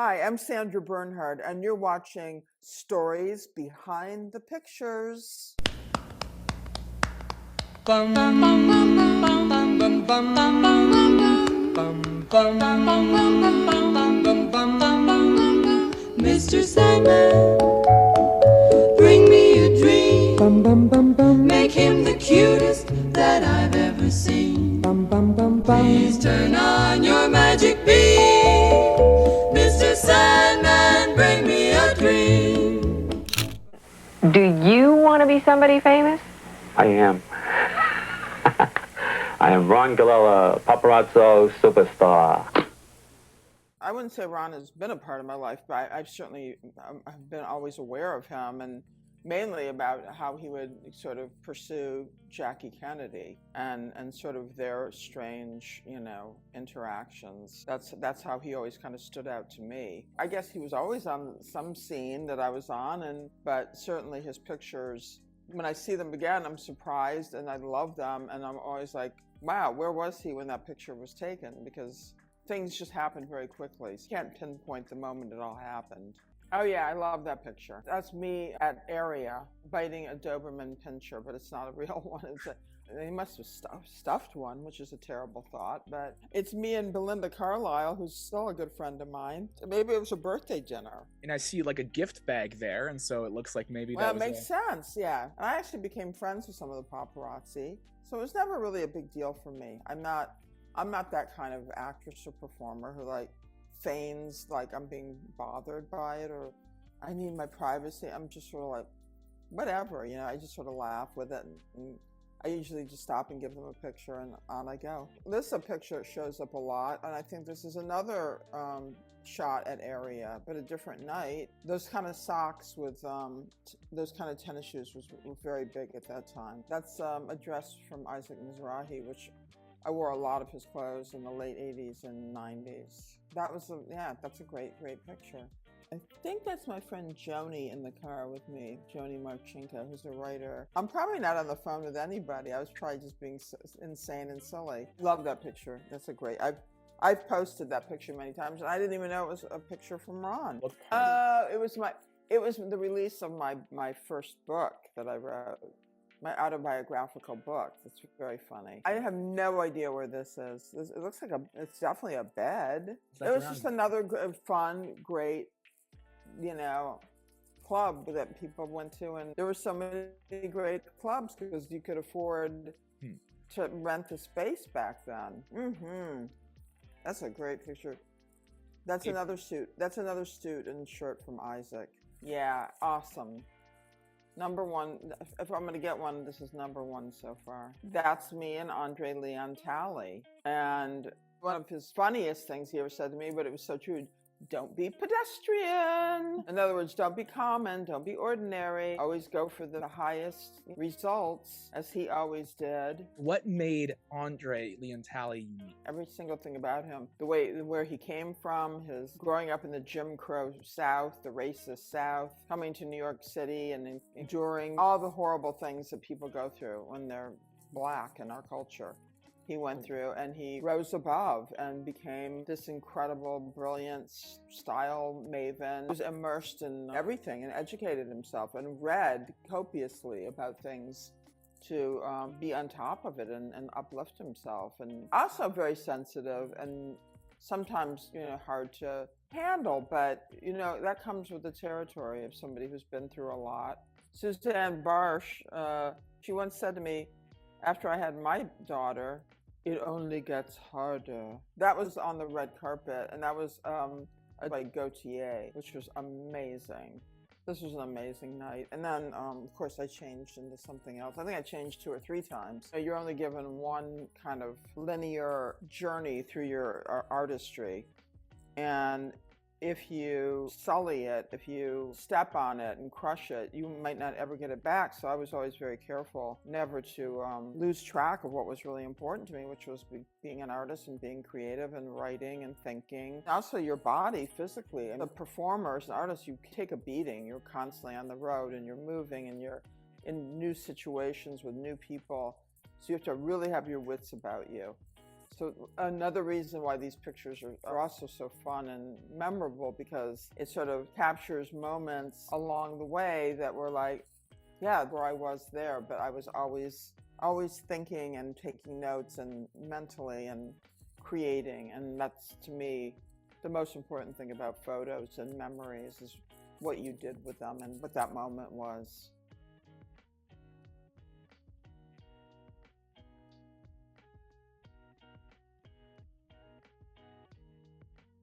Hi, I'm Sandra Bernhard, and you're watching Stories Behind the Pictures. Mr. Sandman, bring me a dream. Make him the cutest that I've ever seen. Please turn on your magic beam. Mr. Sandman, bring me a dream. Do you want to be somebody famous? I am. I am Ron Galella, paparazzo superstar. I wouldn't say Ron has been a part of my life, but I've certainly I've been always aware of him, and mainly about how he would sort of pursue Jackie Kennedy and sort of their strange, interactions. That's how he always kind of stood out to me. I guess he was always on some scene that I was on, but certainly his pictures, when I see them again, I'm surprised and I love them, and I'm always like, wow, where was he when that picture was taken? Because things just happened very quickly. So you can't pinpoint the moment it all happened. Oh yeah, I love that picture. That's me at Area biting a Doberman pinscher, but it's not a real one. He must have stuffed one, which is a terrible thought, but it's me and Belinda Carlisle, who's still a good friend of mine. Maybe it was a birthday dinner. And I see like a gift bag there, and so it looks like maybe that was makes sense, yeah. And I actually became friends with some of the paparazzi, so it was never really a big deal for me. I'm not that kind of actress or performer who like feigns like I'm being bothered by it or I need my privacy. I'm just sort of like, whatever, I just sort of laugh with it. And I usually just stop and give them a picture and on I go. This is a picture that shows up a lot, and I think this is another shot at Area, but a different night. Those kind of socks with those kind of tennis shoes were very big at that time. That's a dress from Isaac Mizrahi, which I wore a lot of his clothes in the late 80s and 90s. That's a great picture. I think that's my friend Joni in the car with me, Joni Marchenko, who's a writer. I'm probably not on the phone with anybody. I was probably just being insane and silly. Love that picture. That's a great. I've posted that picture many times, and I didn't even know it was a picture from Ron. It was the release of my first book that I wrote. My autobiographical book. It's very funny. I have no idea where this is. It looks like it's definitely a bed. It was just another fun, great, club that people went to. And there were so many great clubs because you could afford to rent the space back then. That's a great picture. That's another suit. That's another student shirt from Isaac. Yeah, awesome. Number one, if I'm going to get one, this is number one so far. That's me and André Leon Talley. And one of his funniest things he ever said to me, but it was so true, don't be pedestrian. In other words, don't be common, don't be ordinary. Always go for the highest results, as he always did. What made André Leon Talley unique? Every single thing about him, where he came from, his growing up in the Jim Crow South, the racist South, coming to New York City and enduring all the horrible things that people go through when they're Black in our culture. He went through and he rose above and became this incredible, brilliant style maven. He was immersed in everything and educated himself and read copiously about things to be on top of it and uplift himself. And also very sensitive and sometimes, hard to handle, but, that comes with the territory of somebody who's been through a lot. Susanne Bartsch, she once said to me, after I had my daughter, it only gets harder. That was on the red carpet, and that was by Gautier, which was amazing. This was an amazing night. And then, of course, I changed into something else. I think I changed 2 or 3 times. You're only given one kind of linear journey through your artistry. And if you sully it, if you step on it and crush it, you might not ever get it back. So I was always very careful never to lose track of what was really important to me, which was being an artist and being creative and writing and thinking. Also your body physically. And the performer, as an artist, you take a beating. You're constantly on the road and you're moving and you're in new situations with new people. So you have to really have your wits about you. So another reason why these pictures are also so fun and memorable, because it sort of captures moments along the way that were like, yeah, where I was there, but I was always thinking and taking notes and mentally and creating. And that's, to me, the most important thing about photos and memories is what you did with them and what that moment was.